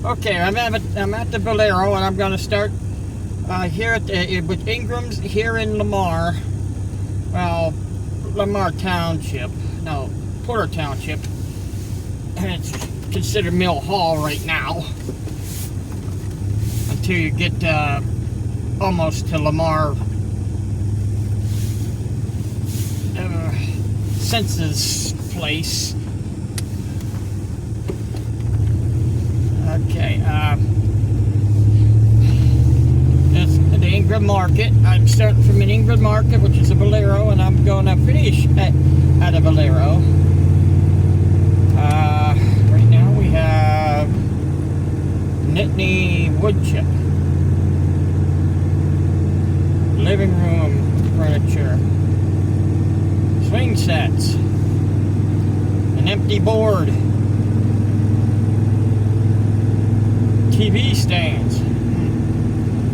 Okay, I'm at the Valero, and I'm going to start here at with Ingrams here in Lamar. Well, Lamar Township. No, Porter Township. And it's considered Mill Hall right now. Until you get almost to Lamar Census place. Okay, that's the Ingram Market. I'm starting from an Ingram Market, which is a Valero, and I'm going to finish at a Valero. Right now we have Nittany wood chip, living room furniture, swing sets, an empty board, TV stands.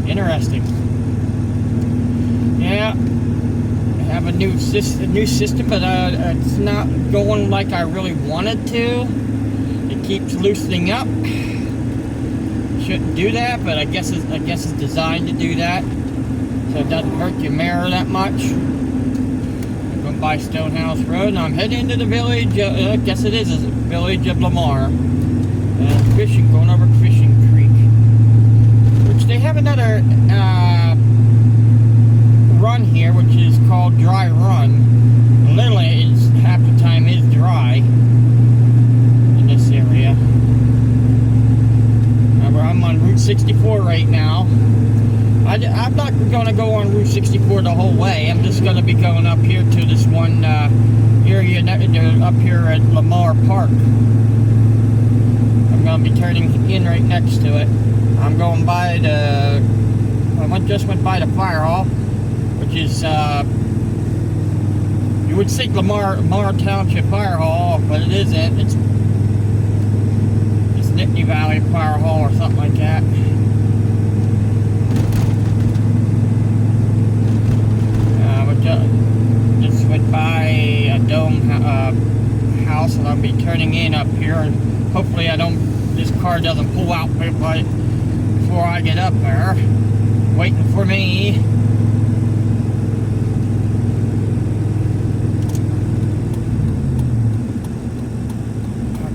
Interesting. Yeah, I have a new system, but it's not going like I really wanted to. It keeps loosening up. Shouldn't do that, but I guess it's designed to do that, so it doesn't hurt your mirror that much. I'm going by Stonehouse Road, and I'm heading into the village. I guess it is a village of Lamar. Fishing, going over Fishing Creek, which they have another run here, which is called Dry Run. Literally, it's half the time is dry in this area. I'm on Route 64 right now. I'm not going to go on Route 64 the whole way. I'm just going to be going up here to this one area up here at Lamar Park. I'm going to be turning in right next to it. I'm going by I just went by the fire hall, which is, you would think Lamar Township Fire Hall, but it isn't. It's Nittany Valley Fire Hall or something like that. Just went by a dome house, and I'll be turning in up here. Hopefully this car doesn't pull out before I get up there, waiting for me.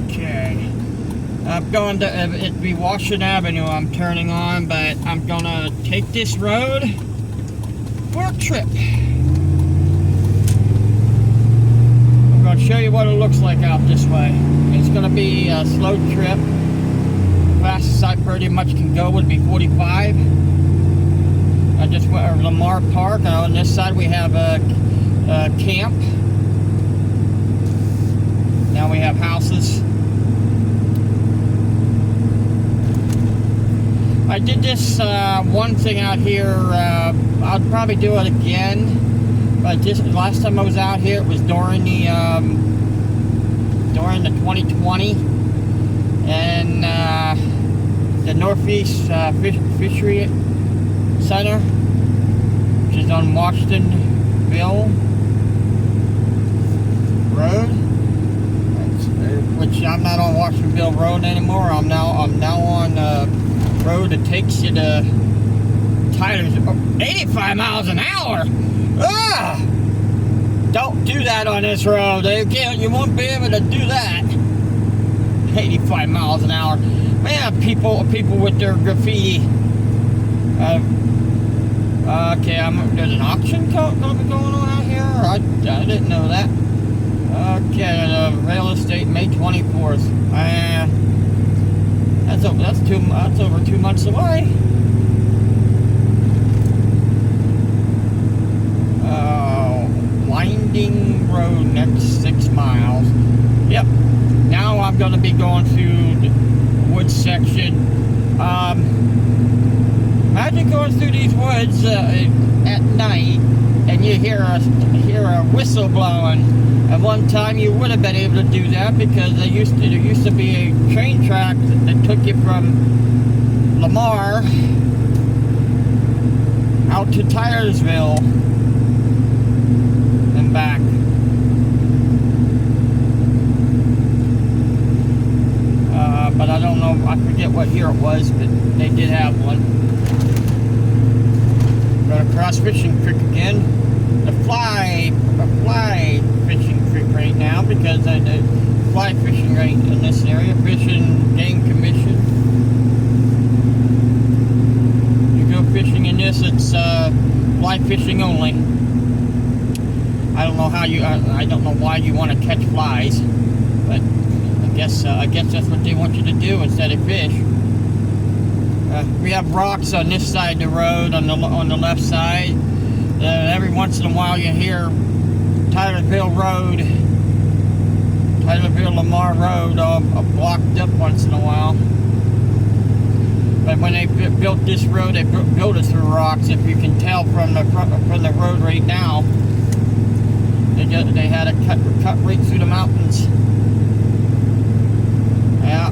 Okay, I'm going to, it'd be Washington Avenue I'm turning on, but I'm gonna take this road for a trip. I'm gonna show you what it looks like out this way. It's going to be a slow trip. The fastest I pretty much can go would be 45. I just went to Lamar Park. On this side we have a camp. Now we have houses. I did this one thing out here. I'll probably do it again. But last time I was out here, it was during the 2020, and the Northeast Fishery Center, which is on Washingtonville Road, which I'm not on Washingtonville Road anymore. I'm now on the road that takes you to Tylersville. 85 miles an hour. Ah! Don't do that on this road. You won't be able to do that. 85 miles an hour. Man, people with their graffiti. Okay, there's an auction going on out here. I didn't know that. Okay, real estate, May 24th. That's over 2 months away. Winding road, next 6 miles. Yep. Now I'm going to be going through the woods section. Imagine going through these woods at night, and you hear a whistle blowing. At one time, you would have been able to do that because there used to be a train track that took you from Lamar out to Tylersville and back. but I don't know, I forget what year it was, but they did have one. Going across Fishing Creek again. A fly fishing creek right now because of the fly fishing right in this area. Fishing Game Commission. You go fishing in this, it's fly fishing only. I don't know how you. I don't know why you want to catch flies, but I guess that's what they want you to do instead of fish. We have rocks on this side of the road, on the left side. Every once in a while you hear Tylersville Lamar Road all blocked up once in a while. But when they built this road, they built it through rocks. If you can tell from the road right now, they had to cut right through the mountains. Yeah,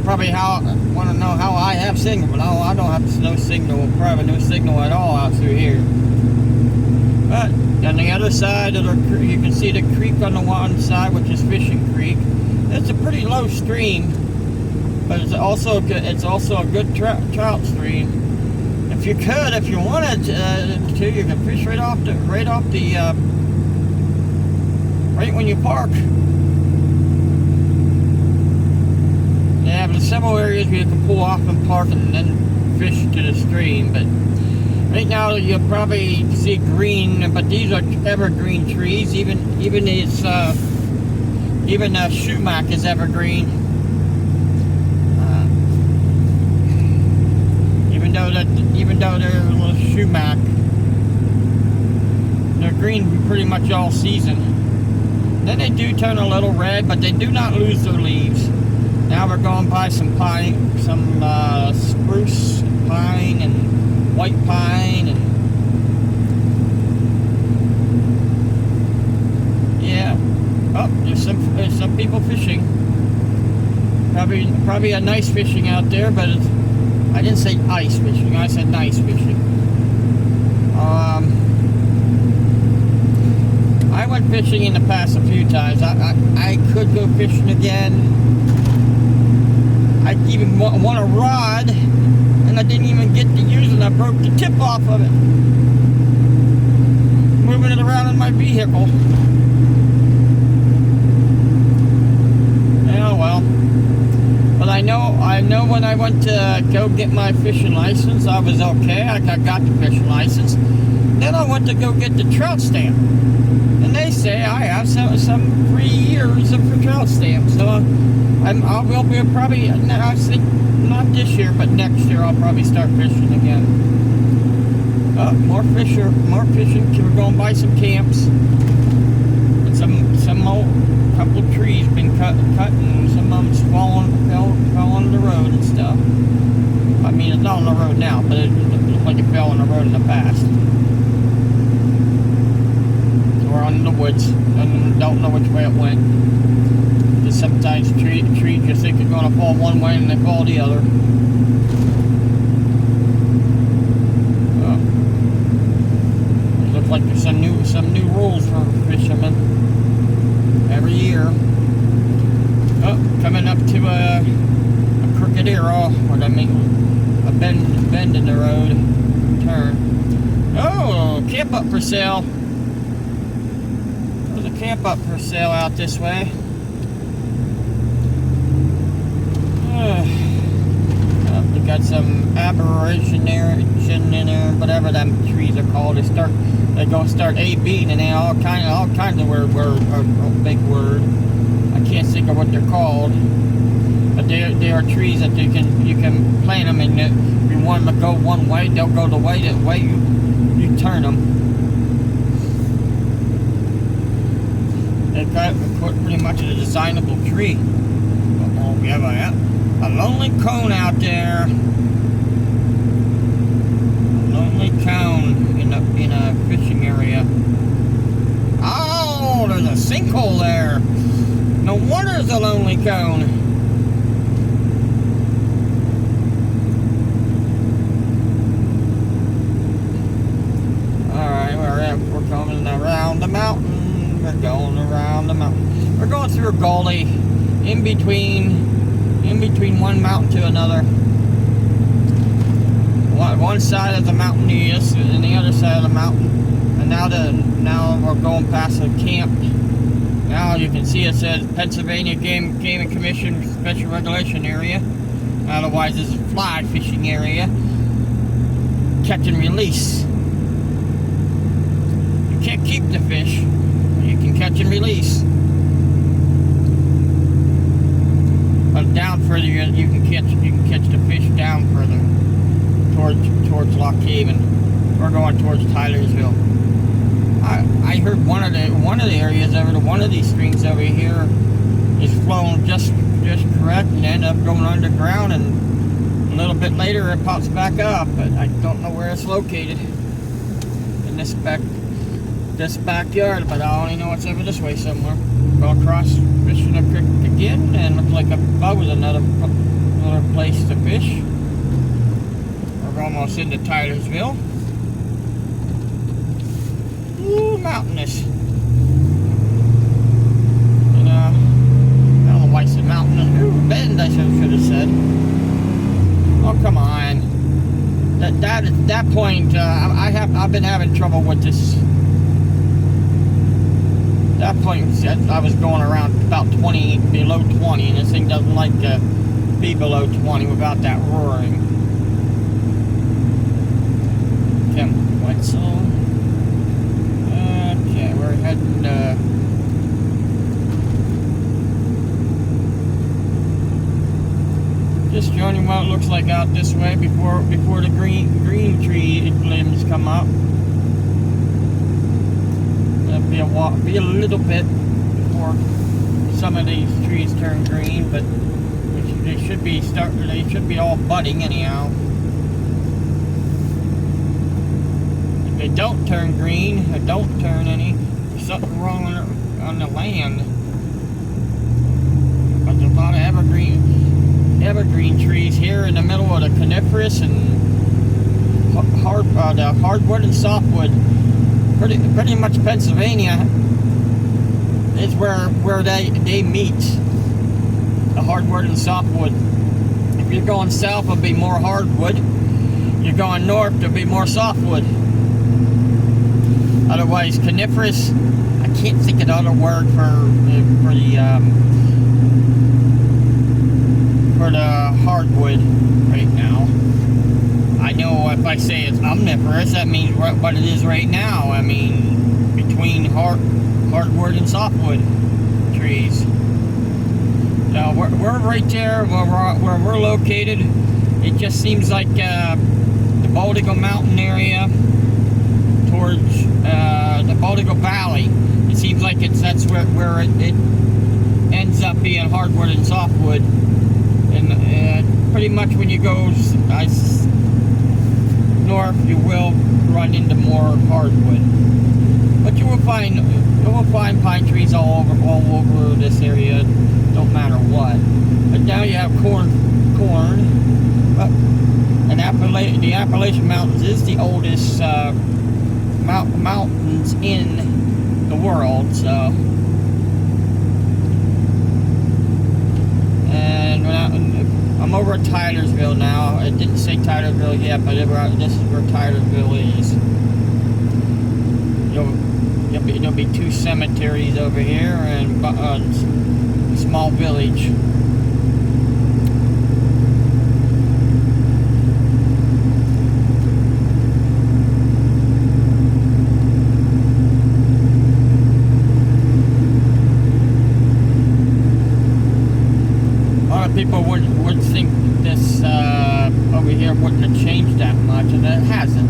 probably want to know how I have signal, but I don't have no signal, probably no signal at all out through here. But on the other side of you can see the creek on the one side, which is Fishing Creek. It's a pretty low stream, but it's also a good trout stream. If you wanted to, you can fish right when you park. Yeah, but several areas where you can pull off and park and then fish to the stream. But right now you'll probably see green, but these are evergreen trees. Even sumac is evergreen. Even though they're a little sumac, they're green pretty much all season. Then they do turn a little red, but they do not lose their leaves. Now we're going by some pine, some spruce pine and white pine, and yeah. Oh, there's some people fishing. Probably a nice fishing out there, but I didn't say ice fishing. I said nice fishing. I went fishing in the past a few times. I could go fishing again. I even want a rod, and I didn't even get to use it. I broke the tip off of it, moving it around in my vehicle. Oh well. But I know when I went to go get my fishing license, I was okay. I got the fishing license. Then I went to go get the trout stamp, and they say I have some 3 years of trout stamps. So I will be probably, I think not this year, but next year I'll probably start fishing again. More fishing. We're going by some camps. And some old couple of trees been cut, and some of them fell on the road and stuff. I mean, it's not on the road now, but it looked like it fell on the road in the past. So we're on the woods, and don't know which way it went. Sometimes trees you think are going to fall one way and they fall the other. It looks like there's some new rules for fishermen every year. Oh, coming up to a crooked arrow, or I mean a bend in the road turn. Oh, camp up for sale. There's a camp up for sale out this way. They got some aberration in there, whatever them trees are called. They go start A-B'ing, and they all kinds of word big word. I can't think of what they're called, but they are trees that you can plant them, and if you want them to go one way, they'll go the way you turn them. They've got pretty much a designable tree. Oh, we have a lonely cone out there. Lonely cone in a fishing area. Oh, there's a sinkhole there. No wonder it's a lonely cone. Alright, we're coming around the mountain. We're going around the mountain. We're going through a gully in between between one mountain to another. One side of the mountain is, and the other side of the mountain. And now we're going past a camp. Now you can see it says Pennsylvania Game and Commission Special Regulation Area. Otherwise, this is fly fishing area. Catch and release. You can't keep the fish. You can catch and release. But down further, you can catch the fish down further towards Lock Haven. We're going towards Tylersville. I heard one of the areas over to one of these streams over here is flowing just correct and end up going underground, and a little bit later it pops back up, but I don't know where it's located in this backyard, but I only know it's over this way somewhere. Go across fishing a creek again, and looks like above was another place to fish. We're almost into Tylersville. Ooh, mountainous. And I don't know why I said mountainous. Ooh, bend, I should have said. Oh, come on. That point, I've been having trouble with this. That point, I was going around about 20, below 20, and this thing doesn't like to be below 20 without that roaring. Kim Wetzel. Okay, we're heading just joining what it looks like out this way before the green tree limbs come up. That'll be a little bit before some of these trees turn green, but they should be all budding anyhow. If they don't turn green, or don't turn any, there's something wrong on the land. But there's a lot of evergreen trees here in the middle of the coniferous and the hardwood and softwood. Pretty much Pennsylvania is where they meet, the hardwood and softwood. If you're going south, it'll be more hardwood. You're going north, there'll be more softwood. Otherwise, coniferous, I can't think of another word for the hardwood right now. I know if I say it's omnivorous, that means what it is right now. I mean, between hardwood and softwood trees. Now, we're right there where we're located. It just seems like the Baldigo Mountain area towards the Baldigo Valley. It seems like that's where it ends up being hardwood and softwood. And pretty much when you go north, you will run into more hardwood. But you will find pine trees all over this area. Don't matter what. But now you have corn. And the Appalachian Mountains is the oldest mountains in the world. So. I'm over at Tylersville now. It didn't say Tylersville yet, but this is where Tylersville is. There'll be two cemeteries over here and a small village. People would think this over here wouldn't have changed that much, and it hasn't.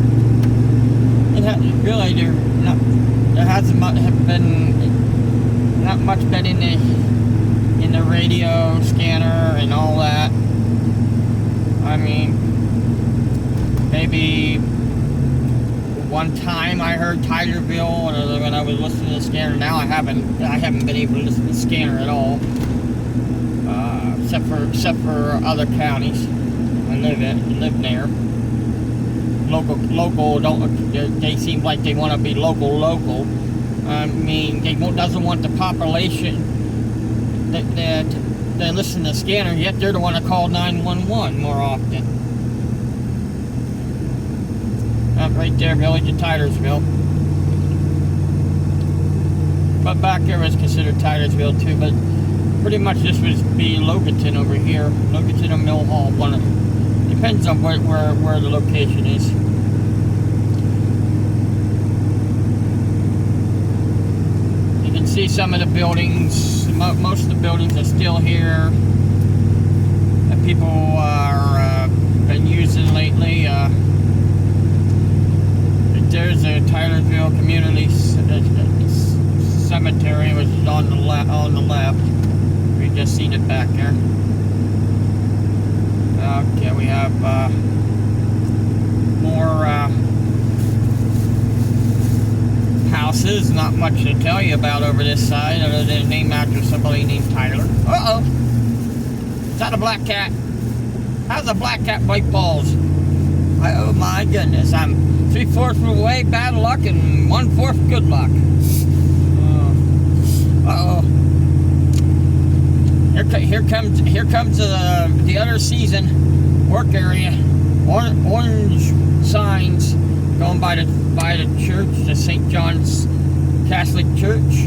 Really, there hasn't been not much been in the radio scanner and all that. I mean, maybe one time I heard Tylerville when I was listening to the scanner. Now I haven't been able to listen to the scanner at all. Except for other counties I live there. Local they seem like they want to be local. I mean, they doesn't want the population. they listen to the scanner, yet they're the one that call 911 more often. Right there, village of Tylersville. But back there was considered Tylersville too, but pretty much this would be Loganton over here. Loganton or Mill Hall, one of them. Depends on where the location is. You can see some of the buildings, most of the buildings are still here. That people are been using lately. There's a Tylersville Community Cemetery, which is on the left. We just seen it back there. Okay, we have more houses. Not much to tell you about over this side, other than named after somebody named Tyler. Uh-oh! Is that a black cat? How's a black cat bite balls? Oh my goodness, I'm 3/4 of the way bad luck and 1/4 good luck. Uh-oh. Here comes the other season work area. Orange signs going by the church, the St. John's Catholic Church.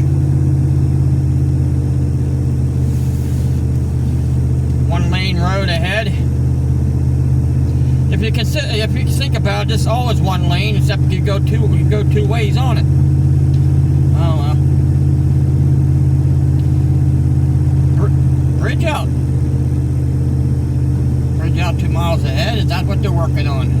One lane road ahead. If you think about it, this always one lane, except you go two ways on it. Oh well. Bridge out. Bridge out 2 miles ahead. Is that what they're working on?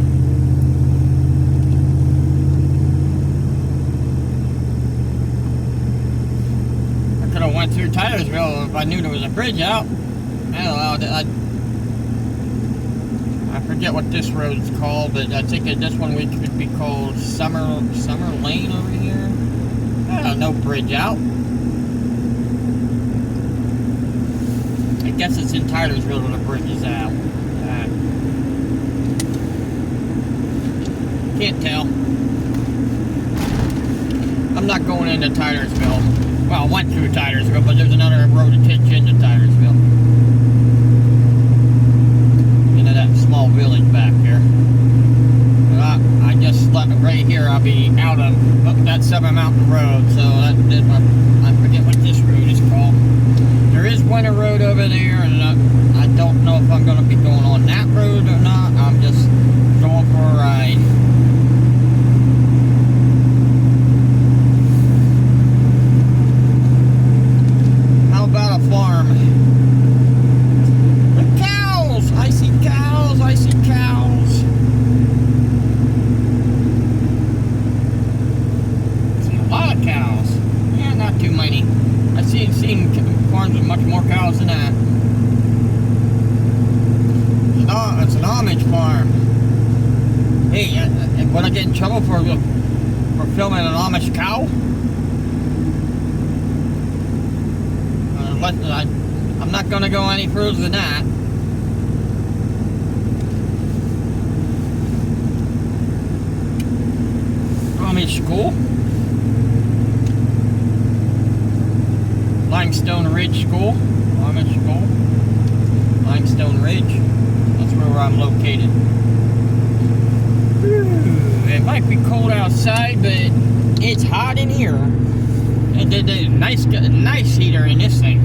I could have went through Tylersville if I knew there was a bridge out. I forget what this road's called, but I think this one could be called Summer Lane over here. No bridge out. I guess it's in Tylersville where the bridge is out. Can't tell. I'm not going into Tylersville. Well, I went through Tylersville, but there's another road that takes you into Tylersville. Small village back here. I just left right here. I'll be out of that 7 Mountain Road, so I forget what this road is called. There is Winter Road over there, and I don't know if I'm going to be going on that road or not. I'm just going for a ride. How about a farm? I see cows. See a lot of cows. Yeah, not too many. I've seen farms with much more cows than that. It's an Amish farm. Hey, would I get in trouble for filming an Amish cow? I'm not going to go any further than that. Amish school. Limestone Ridge School. Amish school. Limestone Ridge. That's where I'm located. It might be cold outside, but it's hot in here. And there's a nice heater in this thing.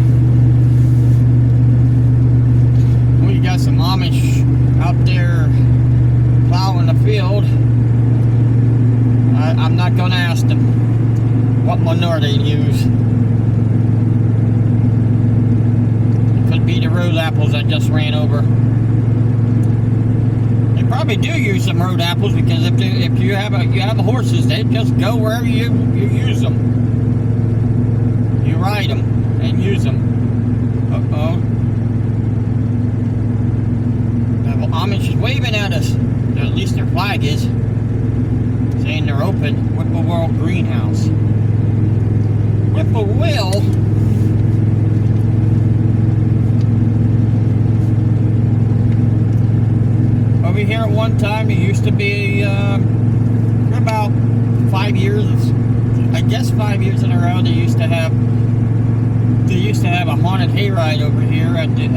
We got some Amish out there plowing the field. I'm not going to ask them what manure they use. It could be the road apples I just ran over. They probably do use some road apples, because if you have horses, they just go wherever you use them. You ride them and use them. Uh-oh. The Amish is waving at us. At least their flag is. Saying they're open. Whippoorwill Greenhouse. Whippoorwill? Over here at one time, it used to be about 5 years, I guess 5 years in a row, they used to have They used to have a haunted hayride over here at the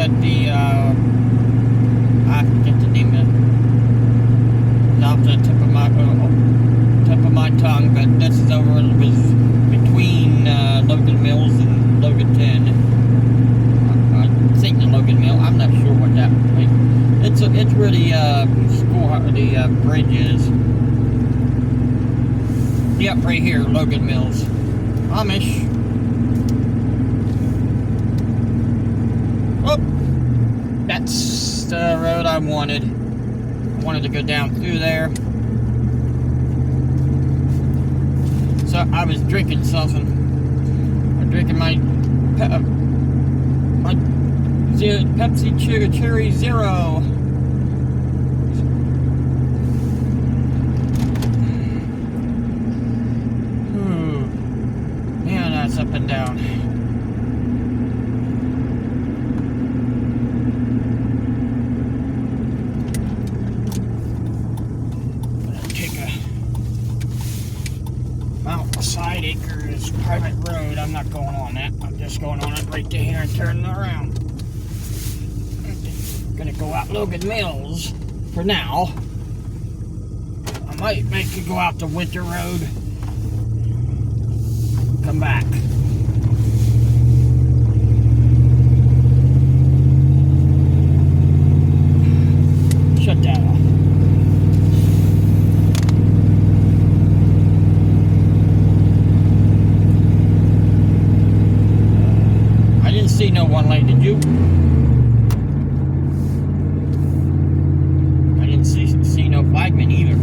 I forget the name of it. It's off the tip of my tongue, but this is over. It was between Logan Mills and Loganton. I think the Logan Mill. I'm not sure what that place. It's where the bridge is. Yep, right here, Logan Mills. Amish. Oh, that's the road I wanted. I wanted to go down through there. So I was drinking something. I'm drinking my Pepsi Cherry Zero. Man, that's up and down. Side acres private road. I'm not going on that. I'm just going on it right to here and turning around. Gonna go out Logan Mills for now. I might make it go out to Winter Road. Come back. Shut that off. See no one lane, did you? I didn't see no flagman either.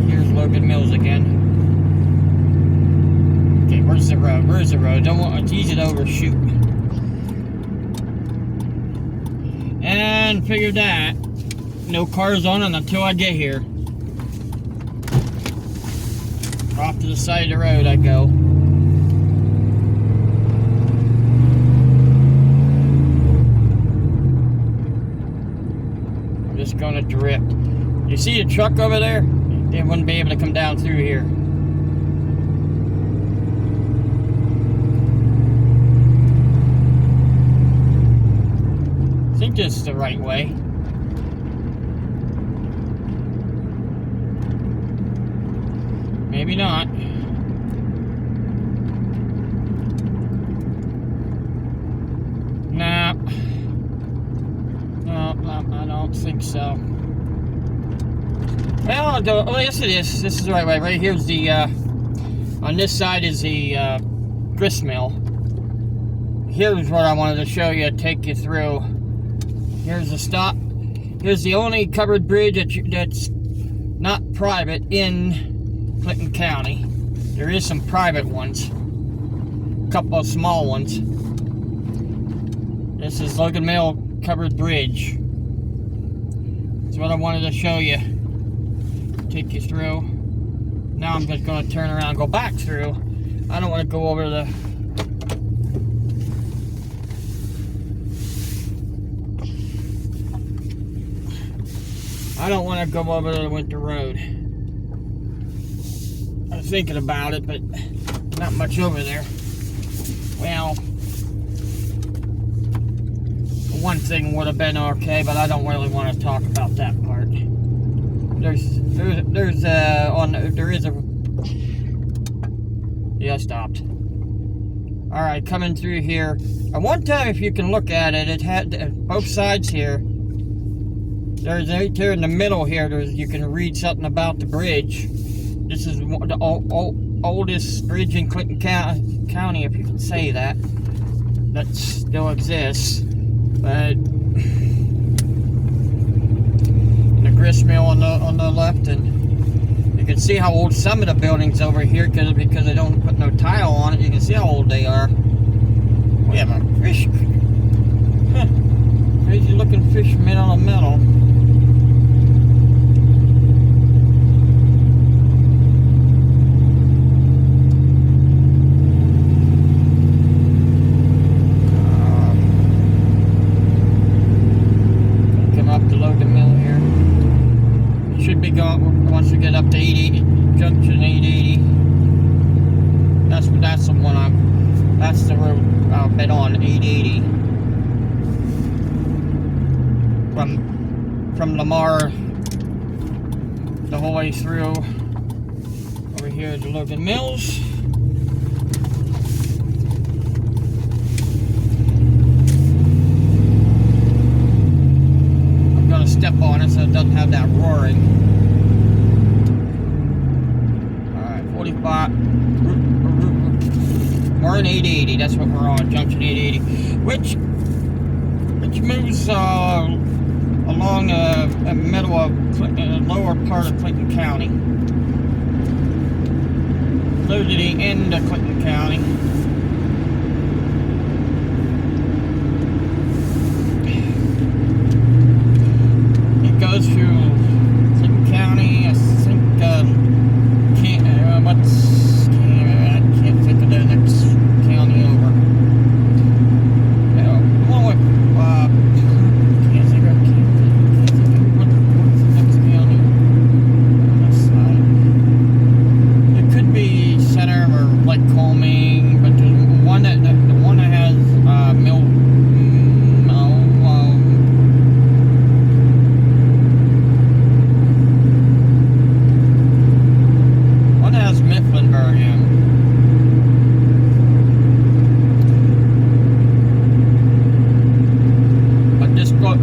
Here's Logan Mills again. Okay, where's the road? Where's the road? It's easy to overshoot. And figure that no cars on it until I get here. Off to the side of the road I go. Just gonna drift. You see the truck over there? They wouldn't be able to come down through here. I think this is the right way. Maybe not. Nah. No, I don't think so. Well, yes it is. This is the right way. Right here's the, on this side is the grist mill. Here's what I wanted to show you, take you through. Here's the stop. Here's the only covered bridge that's not private in Clinton County. There is some private ones. A couple of small ones. This is Logan Mill covered bridge. That's what I wanted to show you. Take you through. Now I'm just going to turn around and go back through. I don't want to go over the... I don't want to go over the Winter Road. I was thinking about it, but not much over there. Well... one thing would have been okay, but I don't really want to talk about that part. There is a... Yeah, I stopped. Alright, coming through here. At one time, if you can look at it, it had both sides here. There's right there in the middle here, you can read something about the bridge. This is the oldest bridge in Clinton County, if you can say that. That still exists. But the grist mill on the left, and you can see how old some of the buildings over here, because they don't put no tile on it. You can see how old they are. We have a fish, crazy looking fish made out of metal. Once we get up to 880, junction 880, that's the one from Lamar the whole way through. Over here at the Logan Mills. I'm gonna step on it so it doesn't have that roaring. Alright, 45. We're in 880, that's what we're on, junction 880. Which moves along the middle of lower part of Clinton County. Close to the end of Clinton County. It goes through Clinton County, I think, I can't think of the next county over.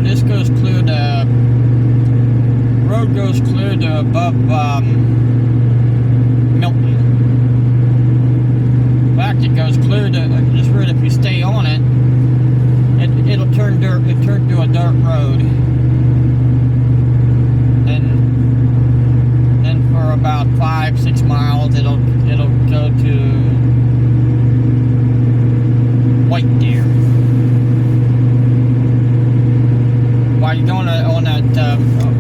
This goes clear to, road goes clear to above Milton. In fact, it goes clear to this road. If you stay on it, it'll turn dirt. It turned to a dirt road, and then for about 5-6 miles, it'll go to White Deer. While you're going on that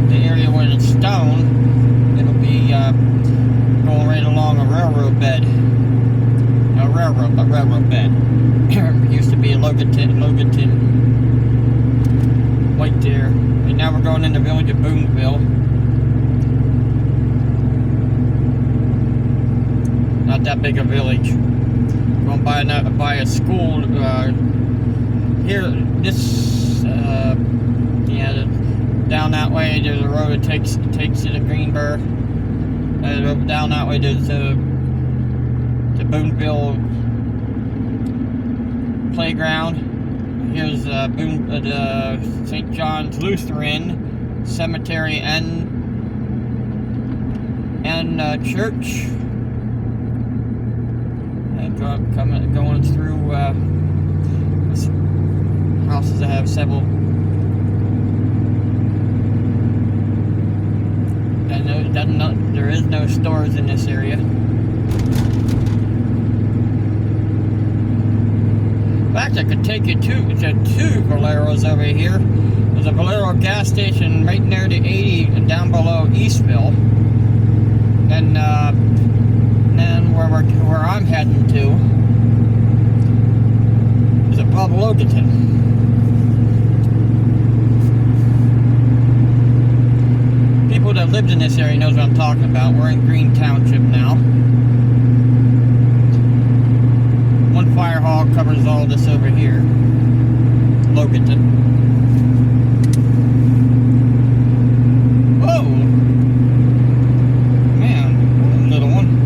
the area where it's stone, it'll be going right along a railroad bed. A railroad bed. It used to be a Loganton, White Deer. And now we're going in the village of Boonville. Not that big a village. Going by a school here. This. Yeah, down that way there's a road that takes you to Greenburg. Down that way there's the Boonville playground. Here's the St. John's Lutheran Cemetery and church. And going through houses that have several. There is no stores in this area. In fact, I could take you to two Valeros over here. There's a Valero gas station right near the 80 and down below Eastville. And then where I'm heading to is above Loganton. People that lived in this area knows what I'm talking about. We're in Green Township now. One fire hall covers all this over here. Loganton. Whoa! Man, little one.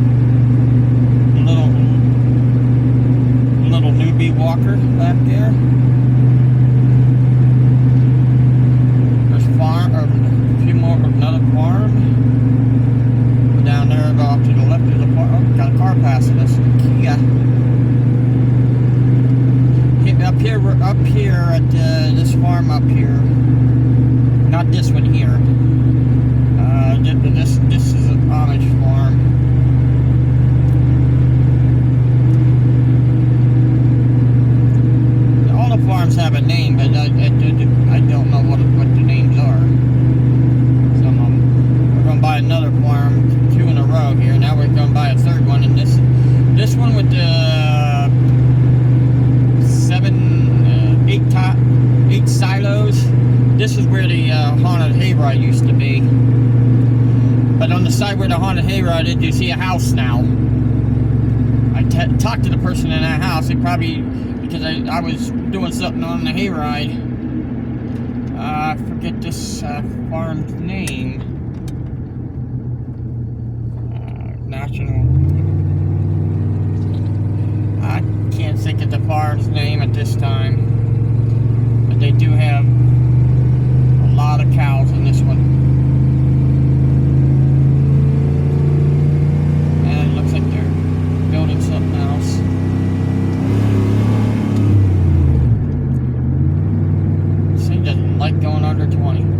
Little newbie walker back there. There's another farm. Down there, off to the left, there's a farm. Oh, got a car passing us. Kia. Up here at this farm up here. Not this one here. This is an Amish farm. All the farms have a name, but I don't know what the names are. Buy another farm, 2 in a row here. Now we're going to buy a third one, and this one with the 8 silos. This is where the haunted hayride used to be. But on the side where the haunted hayride is, you see a house now. I talked to the person in that house. They probably, because I was doing something on the hayride. I forget this farm's name. National. I can't think of the farm's name at this time. But they do have a lot of cows in this one. And it looks like they're building something else. This thing doesn't like going under 20.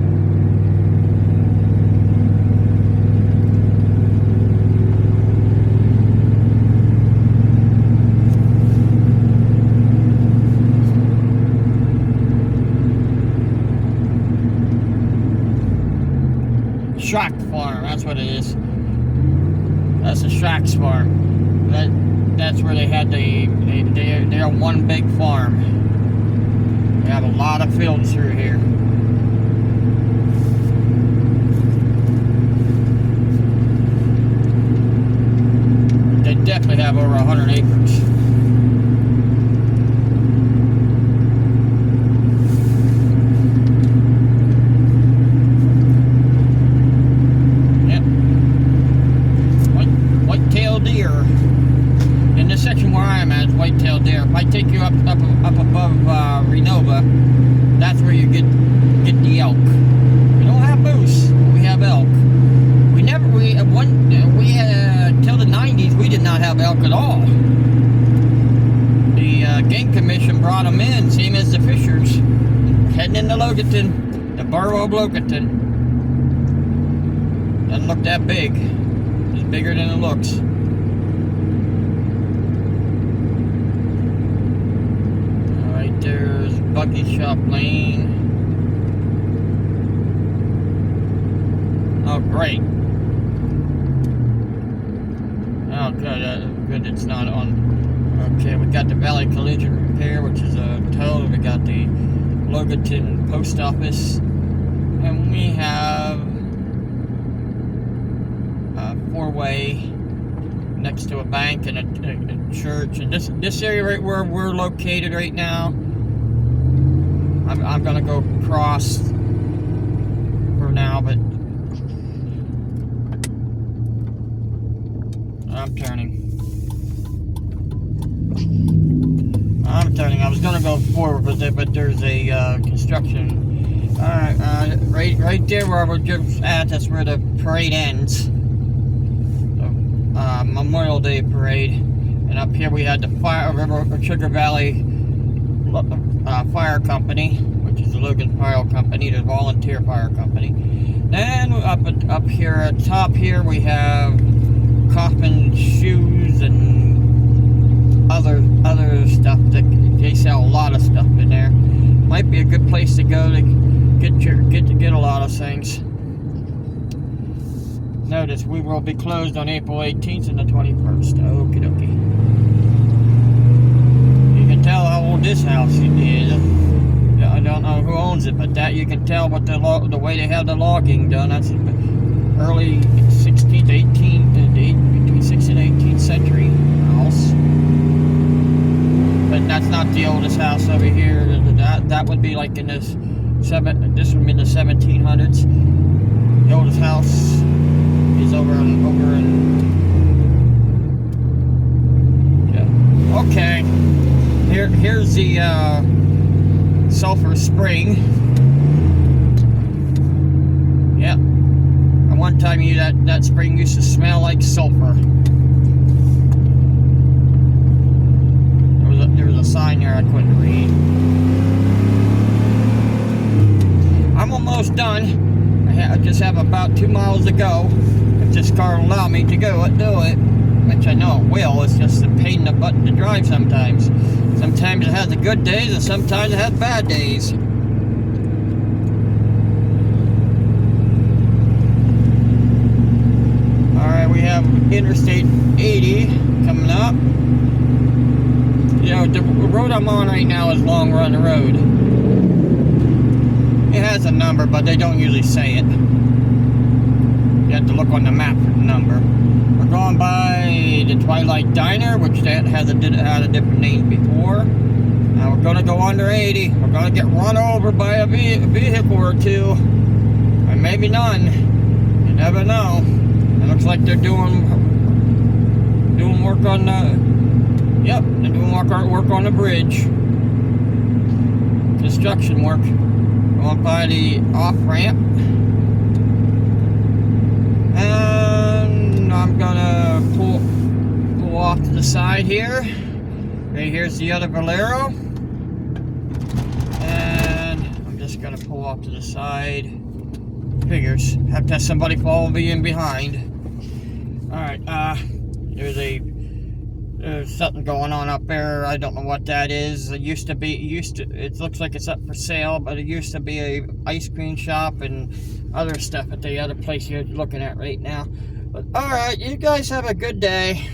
Shack farm, that's what it is. That's a Shack's farm. That's where they had they're one big farm. They have a lot of fields through here. They definitely have over 100 acres. White-tailed deer. If I take you up above Renova, that's where you get the elk. We don't have moose, we have elk. Till the 90s, we did not have elk at all. The Game Commission brought them in, same as the Fishers, heading into Loganton, the borough of Loganton. Doesn't look that big. It's bigger than it looks. There's Buggy Shop Lane. Oh, great. Oh, good it's not on. Okay, we got the Valley Collision Repair, which is a tow. We got the Loganton Post Office. And we have a four-way next to a bank and a church. And this area right where we're located right now, I'm gonna go across for now, but I'm turning. I was gonna go forward with it, but there's a construction. Alright, right there where we're just at, that's where the parade ends. Memorial Day parade. And up here we had the Sugar Valley Fire Company, which is the Logan Fire Company, the volunteer fire company. Then up here at top here we have Kaufman Shoes and other stuff. They sell a lot of stuff in there. Might be a good place to go to get a lot of things. Notice we will be closed on April 18th and the 21st. Okie dokie. You can tell how old this house is. I don't know who owns it, but that you can tell what the way they have the logging done. That's early 16th, 18th, between 16th and 18th century house. But that's not the oldest house over here. That would be like in this would be in the 1700s. The oldest house is over in yeah. Okay. Here's the Sulphur Spring. Yeah. At one time that spring used to smell like sulfur. There was a sign there I couldn't read. I'm almost done. I just have about 2 miles to go. If this car will allow me to do it, which I know it will. It's just a pain in the butt to drive sometimes. Sometimes it has the good days, and sometimes it has bad days. Alright, we have Interstate 80 coming up. You know, the road I'm on right now is Long Run Road. It has a number, but they don't usually say it. You have to look on the map for the number. We're going by the Twilight Diner, which had a different name before. Now we're gonna go under 80. We're gonna get run over by a vehicle or two, or maybe none. You never know. It looks like they're doing work on the. Yep, they're doing work on the bridge. Construction work. Going by the off ramp, and I'm gonna pull off to the side here. Right here's the other Valero, and I'm just gonna pull off to the side. Figures, have to have somebody follow me in behind. All right, there's something going on up there. I don't know what that is. It looks like it's up for sale, but it used to be a ice cream shop and other stuff at the other place you're looking at right now. But all right, you guys have a good day.